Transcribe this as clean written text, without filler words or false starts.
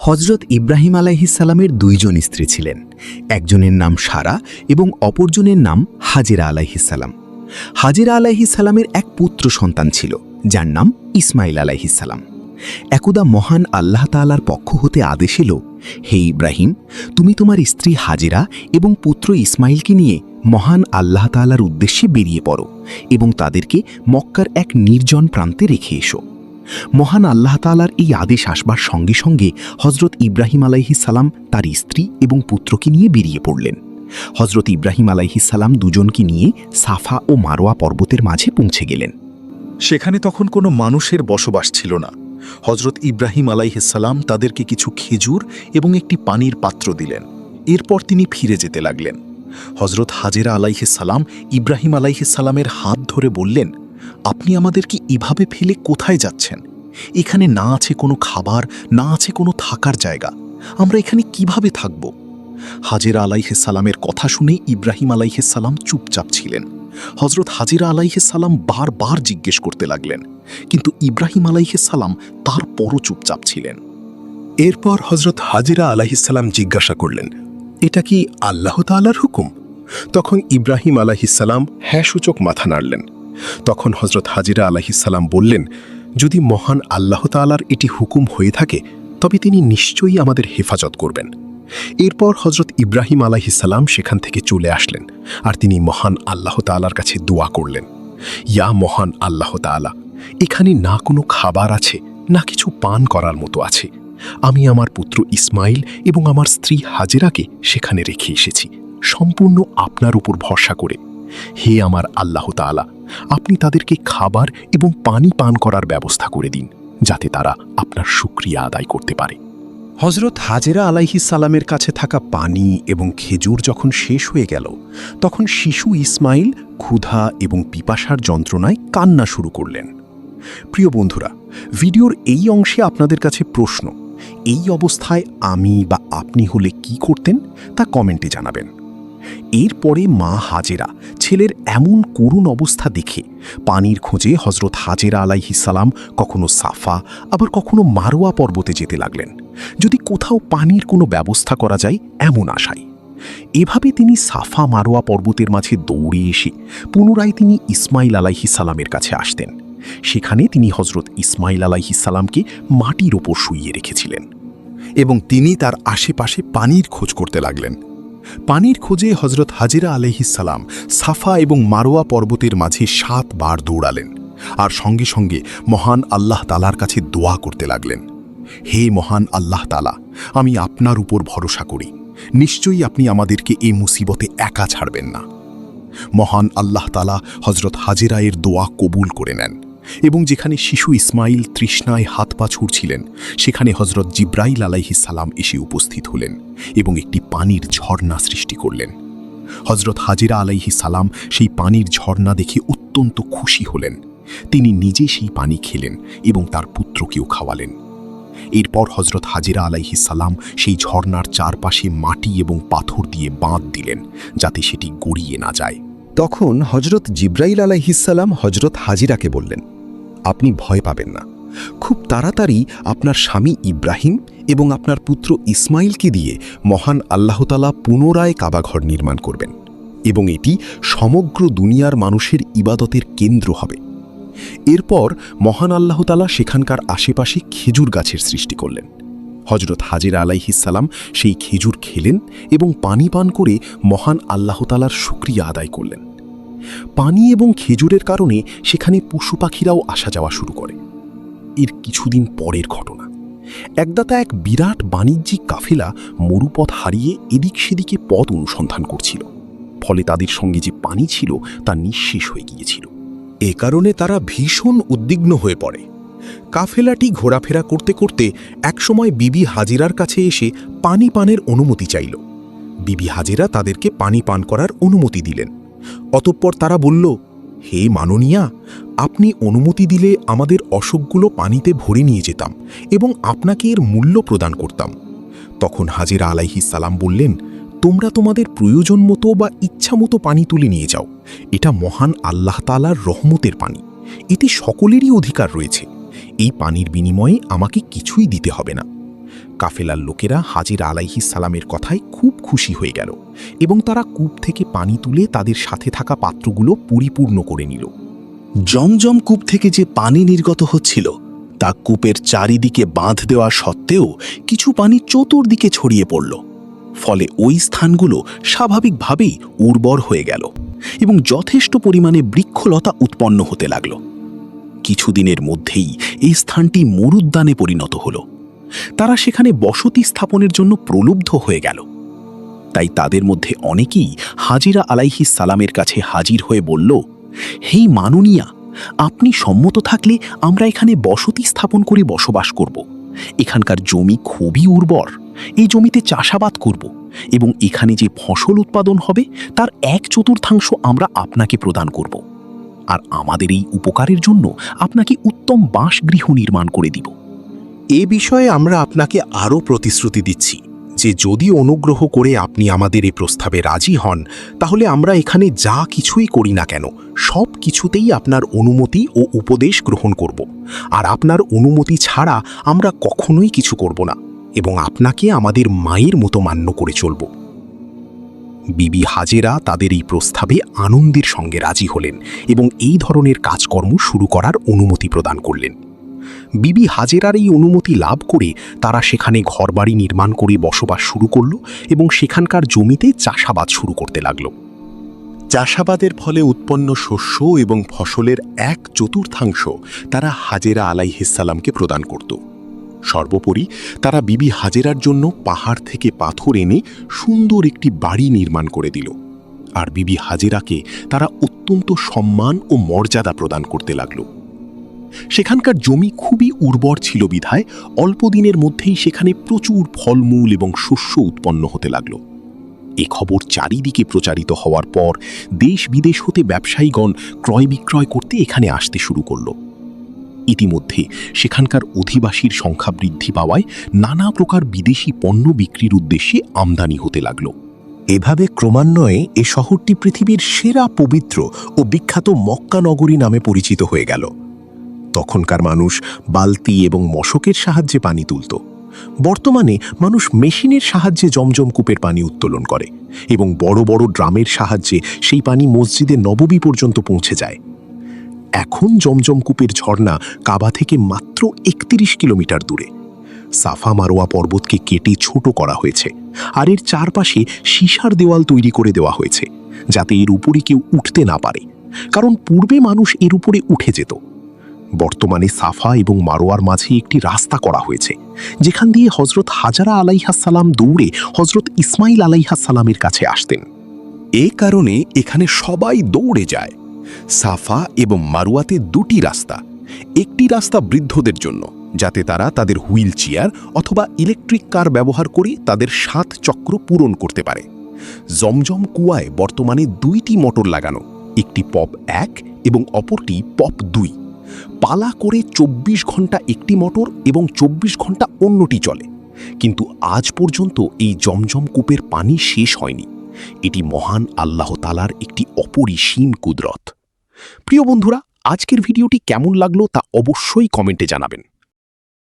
হজরত ইব্রাহিম আলাইহিসসালামের দুইজন স্ত্রী ছিলেন। একজনের নাম সারা এবং অপরজনের নাম হাজেরা আলাইহিসসালাম। হাজেরা আলাইহিসসালামের এক পুত্র সন্তান ছিল, যার নাম ইসমাইল আলাইহিসসালাম। একদা মহান আল্লাহ তাআলার পক্ষ হতে আদেশ এলো, হে ইব্রাহিম, তুমি তোমার স্ত্রী হাজেরা এবং পুত্র ইসমাইলকে নিয়ে মহান আল্লাহ তাআলার উদ্দেশ্যে বেরিয়ে পড়ো এবং তাদেরকে মক্কার এক নির্জন প্রান্তে রেখে এসো। মহান আল্লাহ তাআলার এই আদেশ আসবার সঙ্গে সঙ্গে হজরত ইব্রাহিম আলাইহিসসালাম তার স্ত্রী এবং পুত্রকে নিয়ে বেরিয়ে পড়লেন। হজরত ইব্রাহিম আলাইহিসসালাম দুজনকে নিয়ে সাফা ও মারোয়া পর্বতের মাঝে পৌঁছে গেলেন। সেখানে তখন কোনো মানুষের বসবাস ছিল না। হজরত ইব্রাহিম আলাইহিসসালাম তাদেরকে কিছু খেজুর এবং একটি পানির পাত্র দিলেন। এরপর তিনি ফিরে যেতে লাগলেন। হজরত হাজেরা আলাইহিসসালাম ইব্রাহিম আলাইহিসসালামের হাত ধরে বললেন, আপনি আমাদেরকে এভাবে ফেলে কোথায় যাচ্ছেন? এখানে না আছে কোনো খাবার, না আছে কোনো থাকার জায়গা। আমরা এখানে কিভাবে থাকব? হাজেরা আলাইহিসসালামের কথা শুনে ইব্রাহিম আলাইহিসসালাম চুপচাপ ছিলেন। হজরত হাজেরা আলাইহিসসালাম বারবার জিজ্ঞেস করতে লাগলেন, কিন্তু ইব্রাহিম আলাইহিসসালাম তারপরও চুপচাপ ছিলেন। এরপর হজরত হাজেরা আলাইহিসসালাম জিজ্ঞাসা করলেন, এটা কি আল্লাহ তাআলার হুকুম? তখন ইব্রাহিম আলাইহিসসালাম হ্যাঁ সূচক মাথা নাড়লেন। তখন হজরত হাজেরা আলাইহিসসালাম বললেন, যদি মহান আল্লাহ তাআলার এটি হুকুম হয়ে থাকে তবে তিনি নিশ্চয়ই আমাদের হেফাজত করবেন। এরপর হজরত ইব্রাহিম আলাইহিসসালাম সেখান থেকে চলে আসলেন আর তিনি মহান আল্লাহ তাআলার কাছে দোয়া করলেন, ইয়া মহান আল্লাহ তাআলা, এখানে না কোনো খাবার আছে, না কিছু পান করার মতো আছে। আমি আমার পুত্র ইসমাইল এবং আমার স্ত্রী হাজেরাকে সেখানে রেখে এসেছি, সম্পূর্ণ আপনার উপর ভরসা করে। হে আমার আল্লাহ তাআলা, আপনি তাদেরকে খাবার এবং পানি পান করার ব্যবস্থা করে দিন, যাতে তারা আপনার শুকরিয়া আদায় করতে পারে। হজরত হাজেরা আলাইহিসসালামের কাছে থাকা পানি এবং খেজুর যখন শেষ হয়ে গেল, তখন শিশু ইসমাইল ক্ষুধা এবং পিপাসার যন্ত্রণায় কান্না শুরু করলেন। প্রিয় বন্ধুরা, ভিডিওর এই অংশে আপনাদের কাছে প্রশ্ন, এই অবস্থায় আমি বা আপনি হলে কি করতেন তা কমেন্টে জানাবেন। এরপরে মা হাজেরা ছেলের এমন করুণ অবস্থা দেখে পানির খোঁজে হজরত হাজেরা আলাইহিসসালাম কখনো সাফা আবার কখনো মারোয়া পর্বতে যেতে লাগলেন, যদি কোথাও পানির কোনো ব্যবস্থা করা যায় এমন আশায়। এভাবে তিনি সাফা মারোয়া পর্বতের মাঝে দৌড়ে এসে পুনরায় তিনি ইসমাইল আলাইহিসসালামের কাছে আসতেন। সেখানে তিনি হজরত ইসমাইল আলাইহিসসালামকে মাটির ওপর শুইয়ে রেখেছিলেন এবং তিনি তার আশেপাশে পানির খোঁজ করতে লাগলেন। পানির খোঁজে হজরত হাজেরা আলাইহিসসালাম সাফা এবং মারোয়া পর্বতের মাঝে 7 বার দৌড়ালেন আর সঙ্গে সঙ্গে মহান আল্লাহ তাআলার কাছে দোয়া করতে লাগলেন, হে মহান আল্লাহ তাআলা, আমি আপনার উপর ভরসা করি, নিশ্চয়ই আপনি আমাদেরকে এই মুসিবতে একা ছাড়বেন না। মহান আল্লাহ তাআলা হজরত হাজেরা এর দোয়া কবুল করে নেন এবং যেখানে শিশু ইসমাইল তৃষ্ণায় হাত পা ছুঁড়ছিলেন, সেখানে হজরত জিব্রাইল আলাইহিসসালাম এসে উপস্থিত হলেন এবং একটি পানির ঝর্ণা সৃষ্টি করলেন। হজরত হাজেরা আলাইহিসসালাম সেই পানির ঝর্ণা দেখে অত্যন্ত খুশি হলেন। তিনি নিজে সেই পানি খেলেন এবং তার পুত্রকেও খাওয়ালেন। এরপর হজরত হাজেরা আলাইহিসসালাম সেই ঝর্ণার চারপাশে মাটি এবং পাথর দিয়ে বাঁধ দিলেন, যাতে সেটি গড়িয়ে না যায়। তখন হজরত জিব্রাইল আলাইহিসসালাম হজরত হাজিরাকে বললেন, আপনি ভয় পাবেন না, খুব তাড়াতাড়ি আপনার স্বামী ইব্রাহিম এবং আপনার পুত্র ইসমাইলকে দিয়ে মহান আল্লাহ তাআলা পুনরায় কাবাঘর নির্মাণ করবেন এবং এটি সমগ্র দুনিয়ার মানুষের ইবাদতের কেন্দ্র হবে। এরপর মহান আল্লাহ তাআলা সেখানকার আশেপাশে খেজুর গাছের সৃষ্টি করলেন। হজরত হাজেরা আলাইহিসসালাম সেই খেজুর খেলেন এবং পানি পান করে মহান আল্লাহ তাআলার শুকরিয়া আদায় করলেন। পানি এবং খেজুরের কারণে সেখানে পশু পাখিরাও আসা যাওয়া শুরু করে। এর কিছুদিন পরের ঘটনা, একদাতা এক বিরাট বাণিজ্যিক কাফেলা মরুপথ হারিয়ে এদিক সেদিকে পথ অনুসন্ধান করছিল, ফলে তাদের সঙ্গে যে পানি ছিল তা নিঃশেষ হয়ে গিয়েছিল। এ কারণে তারা ভীষণ উদ্বিগ্ন হয়ে পড়ে। কাফেলাটি ঘোরাফেরা করতে করতে একসময় বিবি হাজেরার কাছে এসে পানি পানের অনুমতি চাইল। বিবি হাজেরা তাদেরকে পানি পান করার অনুমতি দিলেন। অতঃপর তারা বলল, হে মাননীয়া, আপনি অনুমতি দিলে আমাদের অশোকগুলো পানিতে ভরে নিয়ে যেতাম এবং আপনাকে এর মূল্য প্রদান করতাম। তখন হাজেরা আলাইহিসসালাম বললেন, তোমরা তোমাদের প্রয়োজন মতো বা ইচ্ছা মতো পানি তুলে নিয়ে যাও, এটা মহান আল্লাহ তাআলার রহমতের পানি, এতে সকলেরই অধিকার রয়েছে। এই পানির বিনিময়ে আমাকে কিছুই দিতে হবে না। কাফেলার লোকেরা হাজিরা আলাইহিসসালামের কথায় খুব খুশি হয়ে গেল এবং তারা কূপ থেকে পানি তুলে তাদের সাথে থাকা পাত্রগুলো পরিপূর্ণ করে নিল। জমজম কূপ থেকে যে পানি নির্গত হচ্ছিল তা কূপের চারিদিকে বাঁধ দেওয়া সত্ত্বেও কিছু পানি চতুর্দিকে ছড়িয়ে পড়ল। ফলে ওই স্থানগুলো স্বাভাবিকভাবেই উর্বর হয়ে গেল এবং যথেষ্ট পরিমাণে বৃক্ষলতা উৎপন্ন হতে লাগল। কিছুদিনের মধ্যেই এই স্থানটি মরুদ্যানে পরিণত হল। তারা সেখানে বসতি স্থাপনের জন্য প্রলুব্ধ হয়ে গেল। তাই তাদের মধ্যে অনেকেই হাজিরা আলাইহিসসালামের কাছে হাজির হয়ে বলল, হে মাননীয়া, আপনি সম্মত থাকলে আমরা এখানে বসতি স্থাপন করে বসবাস করব। এখানকার জমি খুবই উর্বর, এই জমিতে চাষাবাদ করব এবং এখানে যে ফসল উৎপাদন হবে তার 1/4 আমরা আপনাকে প্রদান করব। আর আমাদের এই উপকারের জন্য আপনাকে উত্তম বাসগৃহ নির্মাণ করে দিব। এ বিষয়ে আমরা আপনাকে আরও প্রতিশ্রুতি দিচ্ছি যে যদি অনুগ্রহ করে আপনি আমাদের এই প্রস্তাবে রাজি হন, তাহলে আমরা এখানে যা কিছুই করি না কেন সব কিছুতেই আপনার অনুমতি ও উপদেশ গ্রহণ করব। আর আপনার অনুমতি ছাড়া আমরা কখনোই কিছু করব না এবং আপনাকে আমাদের মায়ের মতো মান্য করে চলব। বিবি হাজেরা তাদের এই প্রস্তাবে আনন্দের সঙ্গে রাজি হলেন এবং এই ধরনের কাজকর্ম শুরু করার অনুমতি প্রদান করলেন। বিবি হাজেরার এই অনুমতি লাভ করে তারা সেখানে ঘরবাড়ি নির্মাণ করে বসবাস শুরু করল এবং সেখানকার জমিতে চাষাবাদ শুরু করতে লাগল। চাষাবাদের ফলে উৎপন্ন শস্য এবং ফসলের 1/4 তারা হাজেরা আলাইহিসসালামকে প্রদান করত। সর্বোপরি তারা বিবি হাজেরার জন্য পাহাড় থেকে পাথর এনে সুন্দর একটি বাড়ি নির্মাণ করে দিল। আর বিবি হাজেরাকে তারা অত্যন্ত সম্মান ও মর্যাদা প্রদান করতে লাগল। সেখানকার জমি খুবই উর্বর ছিল বিধায় অল্প দিনের মধ্যেই সেখানে প্রচুর ফলমূল এবং শস্য উৎপন্ন হতে লাগল। এ খবর চারিদিকে প্রচারিত হওয়ার পর দেশ বিদেশ হতে ব্যবসায়ীগণ ক্রয় বিক্রয় করতে এখানে আসতে শুরু করল। ইতিমধ্যে সেখানকার অধিবাসীর সংখ্যা বৃদ্ধি পাওয়ায় নানা প্রকার বিদেশি পণ্য বিক্রির উদ্দেশ্যে আমদানি হতে লাগল। এভাবে ক্রমান্বয়ে এ শহরটি পৃথিবীর সেরা পবিত্র ও বিখ্যাত মক্কা নগরী নামে পরিচিত হয়ে গেল। তখনকার মানুষ বালতি এবং মশকের সাহায্যে পানি তুলত। বর্তমানে মানুষ মেশিনের সাহায্যে জমজম কূপের পানি উত্তোলন করে এবং বড় বড় ড্রামের সাহায্যে সেই পানি মসজিদে নববী পর্যন্ত পৌঁছে যায়। এখন জমজম কূপের ঝর্ণা কাবা থেকে মাত্র 31 কিলোমিটার দূরে। সাফা মারোয়া পর্বতকে কেটে ছোট করা হয়েছে আর এর চারপাশে সীসার দেওয়াল তৈরি করে দেওয়া হয়েছে যাতে এর উপরে কেউ উঠতে না পারে, কারণ পূর্বে মানুষ এর উপরে উঠে যেত। বর্তমানে সাফা এবং মারোয়ার মাঝে একটি রাস্তা করা হয়েছে যেখান দিয়ে হজরত হাজারা আলাইহাসসালাম দৌড়ে হজরত ইসমাইল আলাইহাসসালামের কাছে আসতেন। এ কারণে এখানে সবাই দৌড়ে যায়। সাফা এবং মারুয়াতে দুটি রাস্তা, একটি রাস্তা বৃদ্ধদের জন্য যাতে তারা তাদের হুইল চেয়ার অথবা ইলেকট্রিক কার ব্যবহার করে তাদের 7 চক্র পূরণ করতে পারে। জমজম কুয়ায় বর্তমানে 2টি মোটর লাগানো, একটি পপ 1 এবং অপরটি পপ 2। পালা করে 24 ঘন্টা একটি মোটর এবং 24 ঘন্টা অন্যটি চলে। কিন্তু আজ পর্যন্ত এই জমজম কূপের পানি শেষ হয়নি। এটি মহান আল্লাহ তাআলার একটি অপরিসীম কুদরত। প্রিয় বন্ধুরা, আজকের ভিডিওটি কেমন লাগলো তা অবশ্যই কমেন্টে জানাবেন।